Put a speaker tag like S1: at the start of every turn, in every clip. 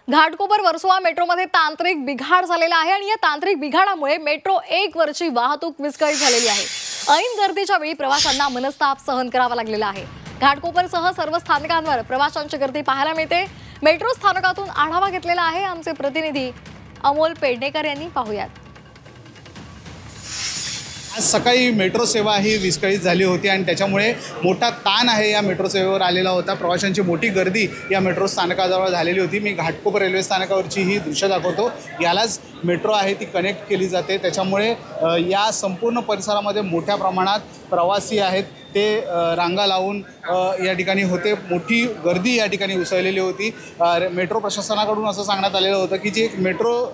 S1: घाटकोपर वर्सोवा मेट्रोमध्ये तांत्रिक बिघाड झालेला आहे आणि या तांत्रिक बिघाडामुळे मेट्रो 1 वरची वाहतूक विस्कळीत झालेली आहे। ऐन गर्दीच्या वेळी प्रवाशांना मनस्ताप सहन करावा लागलेला आहे। घाटकोपरसह सर्व स्थानकांवर प्रवाशांची गर्दी पाहायला मिळते। मेट्रो स्थानकातून आढावा घेतलेला आहे आमचे प्रतिनिधी अमोल पेडणेकर यांनी। पाहूयात।
S2: आज सकाळी मेट्रो सेवा ही विस्कळीत झाली होती आणि त्याच्यामुळे मोठा ताण आहे या मेट्रो सेवेवर आलेला होता। प्रवाशांची मोठी गर्दी या मेट्रो स्थानकाजवळ झालेली होती। मी घाटकोपर रेल्वे स्थानकावरची ही दृश्य दाखवतो। यालाच मेट्रो आहे ती कनेक्ट केली जाते, त्याच्यामुळे या संपूर्ण परिसरामध्ये मोठ्या प्रमाणात प्रवासी आहेत ते रांगा लावून या ठिकाणी होते। मोठी गर्दी या ठिकाणी उसळलेली होती। मेट्रो प्रशासनाकडून असं सांगण्यात आलेलं होतं की जी एक मेट्रो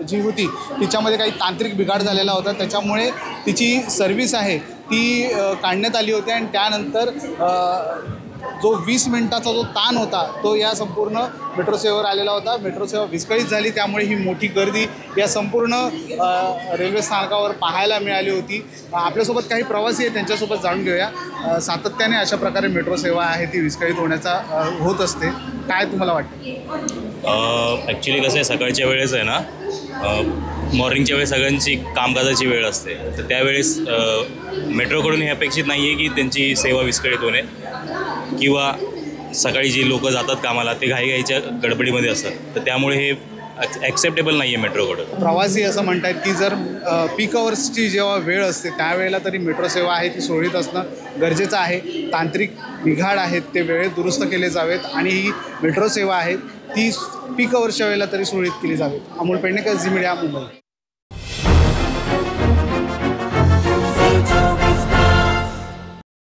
S2: जी होती तिच्यामध्ये काही तांत्रिक बिघाड झालेला होता, त्याच्यामुळे तिची सर्व्हिस आहे ती काढण्यात आली होती आणि त्यानंतर जो 20 मिनिटाचा जो ताण होता तो या संपूर्ण मेट्रो सेवेवर आलेला होता। मेट्रो सेवा विस्कळीत झाली, त्यामुळे ही मोठी गर्दी या संपूर्ण रेल्वे स्थानकावर पाहायला मिळाली होती। आपल्यासोबत काही प्रवासी आहेत, त्यांच्यासोबत जाणून घेऊया। सातत्याने अशा प्रकारे मेट्रो सेवा आहे ती विस्कळीत होत असते, काय तुम्हाला वाटतं?
S3: ॲक्च्युली कसं आहे, सकाळच्या वेळेस आहे ना, मॉर्निंगच्या वेळेस सगळ्यांची कामकाजाची वेळ असते, तर त्यावेळेस मेट्रोकडून हे अपेक्षित नाही आहे की त्यांची सेवा विस्कळीत होणे किंवा सकाळी जी लोक जातात कामाला ते घाईघाईच्या गडबडीमध्ये असतात, तर त्यामुळे हे ॲक्सेप्टेबल नाही आहे मेट्रोकडून।
S2: प्रवासी असं म्हणतात की जर पीक अवर्सची जेव्हा वेळ असते त्यावेळेला तरी मेट्रो सेवा आहे ती सुरळीत असणं गरजेचं आहे। तांत्रिक बिघाड आहेत ते वेळेत दुरुस्त केले जावेत आणि ही मेट्रो सेवा आहे ती पीक अवर्सच्या वेळेला तरी सुरळीत केली जावी। अमोल पेडणेकर, झी मीडिया, मुंबई।